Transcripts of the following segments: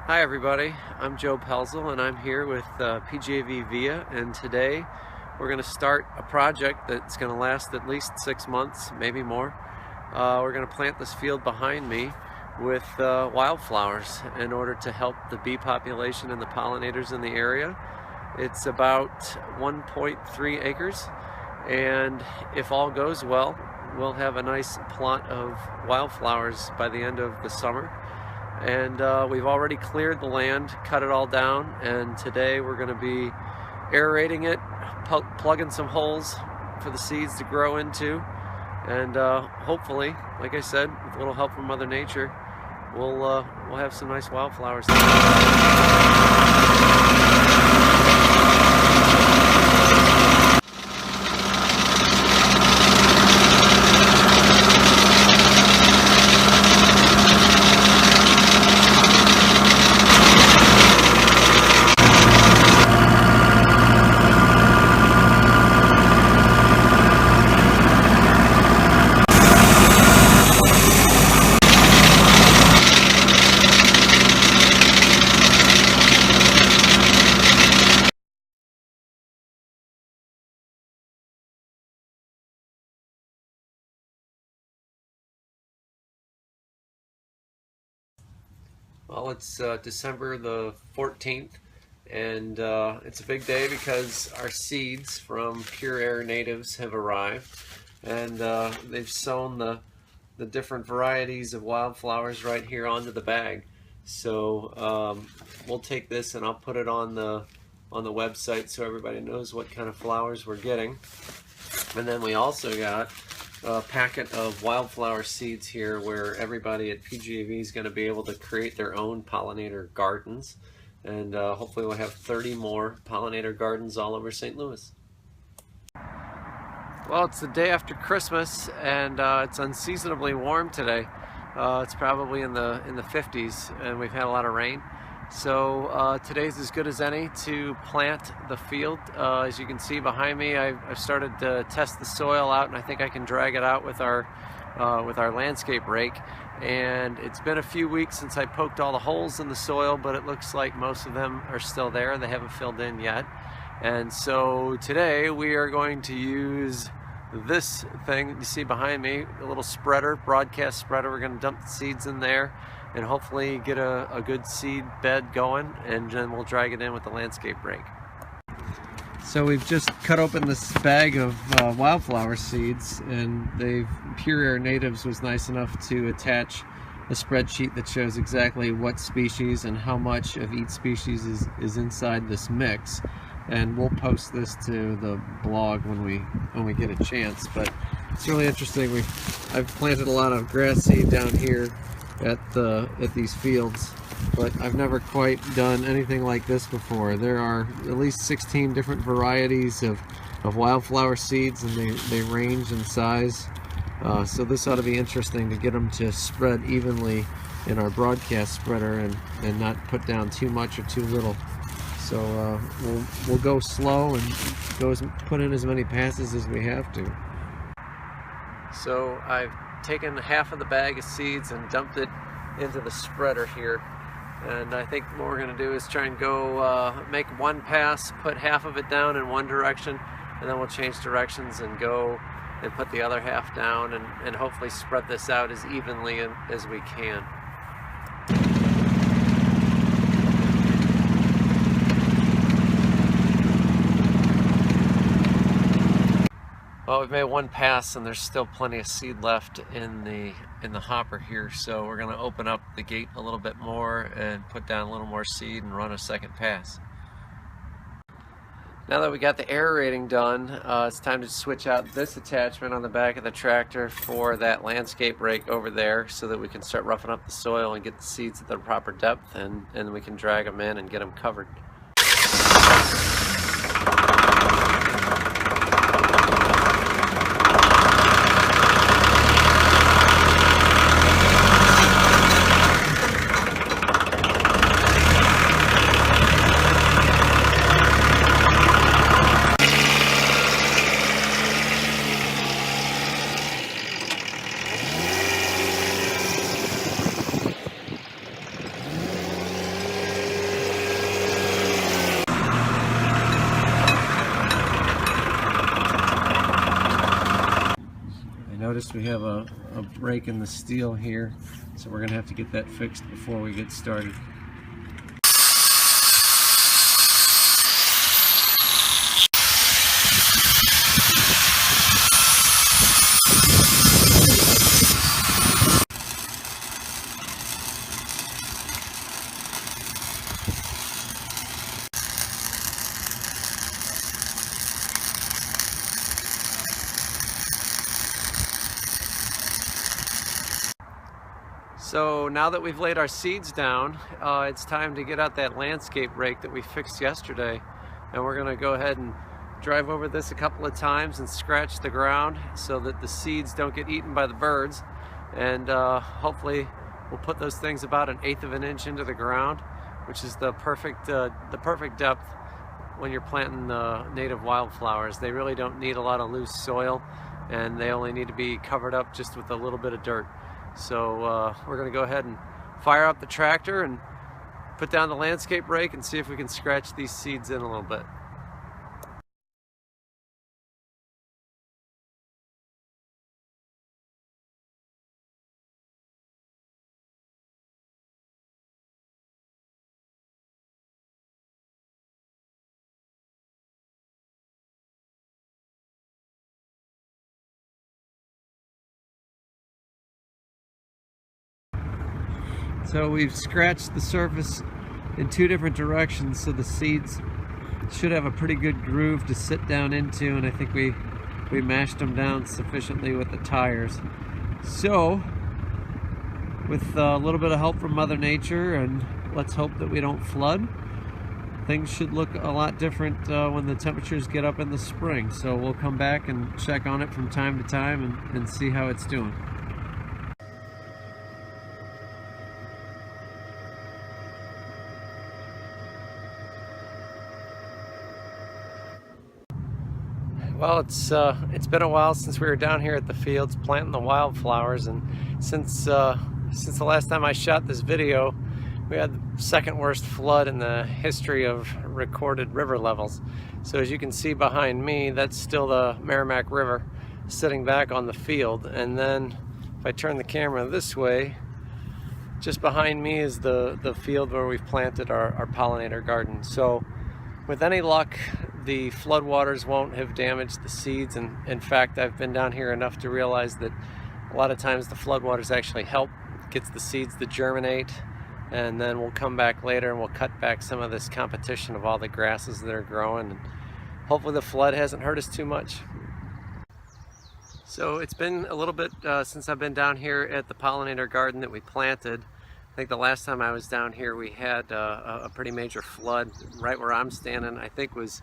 Hi everybody, I'm Joe Pelzel and I'm here with PGAVia, and today we're going to start a project that's going to last at least 6 months, maybe more. We're going to plant this field behind me with wildflowers in order to help the bee population and the pollinators in the area. It's about 1.3 acres, and if all goes well, we'll have a nice plot of wildflowers by the end of the summer. And we've already cleared the land, cut it all down, and today we're going to be aerating it, plugging some holes for the seeds to grow into, and hopefully, like I said, with a little help from Mother Nature, we'll have some nice wildflowers. Well, it's December the 14th, and it's a big day because our seeds from Pure Air Natives have arrived, and they've sown the different varieties of wildflowers right here onto the bag. So we'll take this and I'll put it on the website so everybody knows what kind of flowers we're getting. And then we also got a packet of wildflower seeds here where everybody at PGAVia is going to be able to create their own pollinator gardens, and hopefully we'll have 30 more pollinator gardens all over St. Louis. Well, it's the day after Christmas, and it's unseasonably warm today. It's probably in the 50s, and we've had a lot of rain. So today's as good as any to plant the field. As you can see behind me, I've started to test the soil out, and I think I can drag it out with our landscape rake. And it's been a few weeks since I poked all the holes in the soil, but it looks like most of them are still there. They haven't filled in yet. And so today we are going to use this thing you see behind me, a little spreader, broadcast spreader. We're going to dump the seeds in there and hopefully get a good seed bed going, and then we'll drag it in with the landscape rake. So we've just cut open this bag of wildflower seeds, and Pure Air Natives was nice enough to attach a spreadsheet that shows exactly what species and how much of each species is inside this mix. And we'll post this to the blog when we get a chance. But it's really interesting. I've planted a lot of grass seed down here at these fields, but I've never quite done anything like this before. There are at least 16 different varieties of wildflower seeds, and they range in size. So this ought to be interesting to get them to spread evenly in our broadcast spreader and not put down too much or too little. So we'll go slow and put in as many passes as we have to. So I've taken half of the bag of seeds and dumped it into the spreader here. And I think what we're going to do is try and go make one pass, put half of it down in one direction, and then we'll change directions and go and put the other half down, and hopefully spread this out as evenly as we can. Well, we've made one pass, and there's still plenty of seed left in the hopper here, so we're going to open up the gate a little bit more and put down a little more seed and run a second pass. Now that we got the aerating done, it's time to switch out this attachment on the back of the tractor for that landscape rake over there, so that we can start roughing up the soil and get the seeds at the proper depth, and we can drag them in and get them covered. noticed we have a break in the steel here, so we're going to have to get that fixed before we get started. So now that we've laid our seeds down, it's time to get out that landscape rake that we fixed yesterday, and we're going to go ahead and drive over this a couple of times and scratch the ground so that the seeds don't get eaten by the birds, and hopefully we'll put those things about 1/8 of an inch into the ground, which is the perfect depth when you're planting native wildflowers. They really don't need a lot of loose soil, and they only need to be covered up just with a little bit of dirt. So we're going to go ahead and fire up the tractor and put down the landscape rake and see if we can scratch these seeds in a little bit. So we've scratched the surface in 2 different directions, so the seeds should have a pretty good groove to sit down into, and I think we mashed them down sufficiently with the tires. So with a little bit of help from Mother Nature, and let's hope that we don't flood, things should look a lot different when the temperatures get up in the spring. So we'll come back and check on it from time to time and see how it's doing. Well, it's been a while since we were down here at the fields planting the wildflowers, and since the last time I shot this video, we had the second worst flood in the history of recorded river levels. So as you can see behind me, that's still the Merrimack River sitting back on the field, and then if I turn the camera this way, just behind me is the field where we've planted our pollinator garden. So with any luck, the floodwaters won't have damaged the seeds, and in fact I've been down here enough to realize that a lot of times the floodwaters actually help, gets the seeds to germinate, and then we'll come back later and we'll cut back some of this competition of all the grasses that are growing, and hopefully the flood hasn't hurt us too much. So it's been a little bit since I've been down here at the pollinator garden that we planted. I think the last time I was down here we had a pretty major flood right where I'm standing. I think was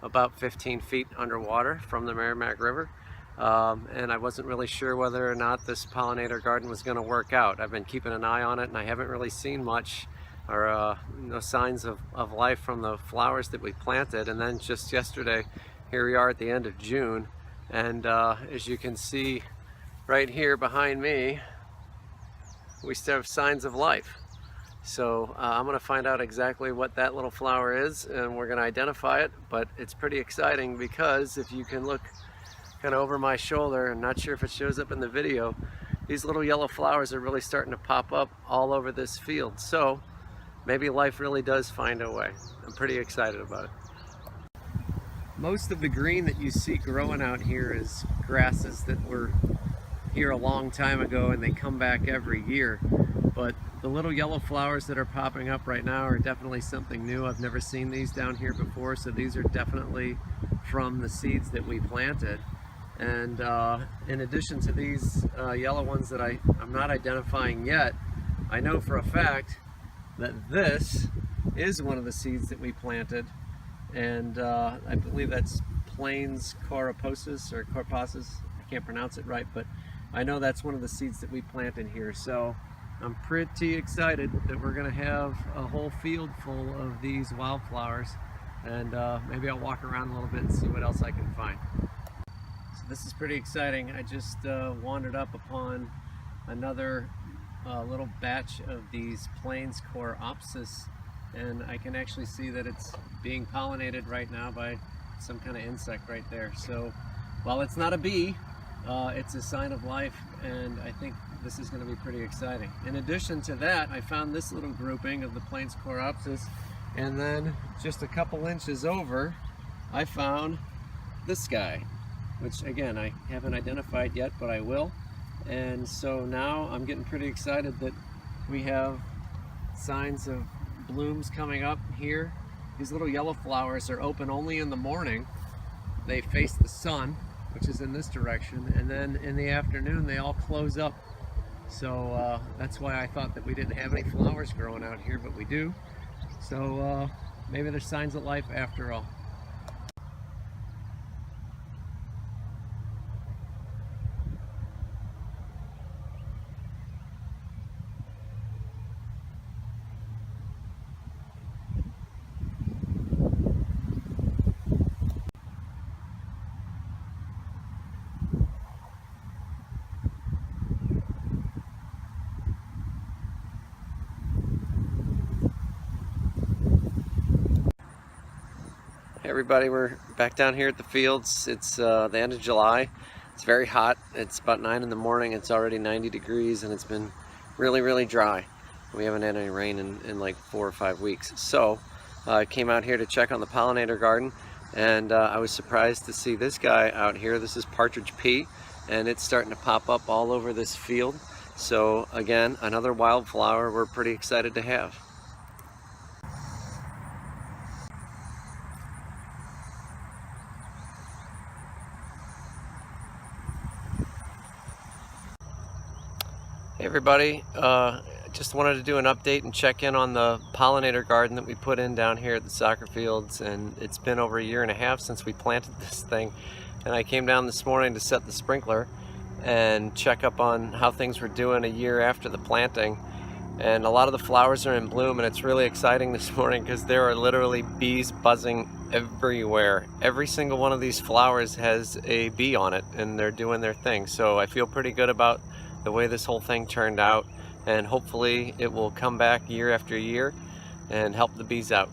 about 15 feet underwater from the Merrimack River, and I wasn't really sure whether or not this pollinator garden was going to work out. I've been keeping an eye on it, and I haven't really seen much or no signs of life from the flowers that we planted. And then just yesterday, here we are at the end of June, and as you can see right here behind me, we still have signs of life. So I'm going to find out exactly what that little flower is, and we're going to identify it. But it's pretty exciting because if you can look kind of over my shoulder, I'm not sure if it shows up in the video, these little yellow flowers are really starting to pop up all over this field. So maybe life really does find a way. I'm pretty excited about it. Most of the green that you see growing out here is grasses that were here a long time ago, and they come back every year. But the little yellow flowers that are popping up right now are definitely something new. I've never seen these down here before, so these are definitely from the seeds that we planted. And in addition to these yellow ones that I'm not identifying yet, I know for a fact that this is one of the seeds that we planted, and I believe that's Plains coroposis or corposis. I can't pronounce it right, but I know that's one of the seeds that we planted here. So I'm pretty excited that we're going to have a whole field full of these wildflowers, and maybe I'll walk around a little bit and see what else I can find. So this is pretty exciting. I just wandered up upon another little batch of these Plains coroposis, and I can actually see that it's being pollinated right now by some kind of insect right there. So while it's not a bee, it's a sign of life, and I think this is going to be pretty exciting. In addition to that, I found this little grouping of the Plains Coreopsis, and then just a couple inches over, I found this guy, which again I haven't identified yet, but I will. And so now I'm getting pretty excited that we have signs of blooms coming up here. These little yellow flowers are open only in the morning. They face the sun, which is in this direction, and then in the afternoon they all close up. So that's why I thought that we didn't have any flowers growing out here, but we do. So maybe there's signs of life after all. Hey everybody, we're back down here at the fields. It's the end of July. It's very hot. It's about 9 in the morning. It's already 90 degrees and it's been really dry. We haven't had any rain in like 4 or 5 weeks. So I came out here to check on the pollinator garden, and I was surprised to see this guy out here. This is partridge pea, and it's starting to pop up all over this field. So again, another wildflower we're pretty excited to have. Hey everybody, just wanted to do an update and check in on the pollinator garden that we put in down here at the soccer fields, and it's been over 1.5 years since we planted this thing, and I came down this morning to set the sprinkler and check up on how things were doing a year after the planting, and a lot of the flowers are in bloom, and it's really exciting this morning because there are literally bees buzzing everywhere. Every single one of these flowers has a bee on it and they're doing their thing, so I feel pretty good about the way this whole thing turned out, and hopefully it will come back year after year and help the bees out.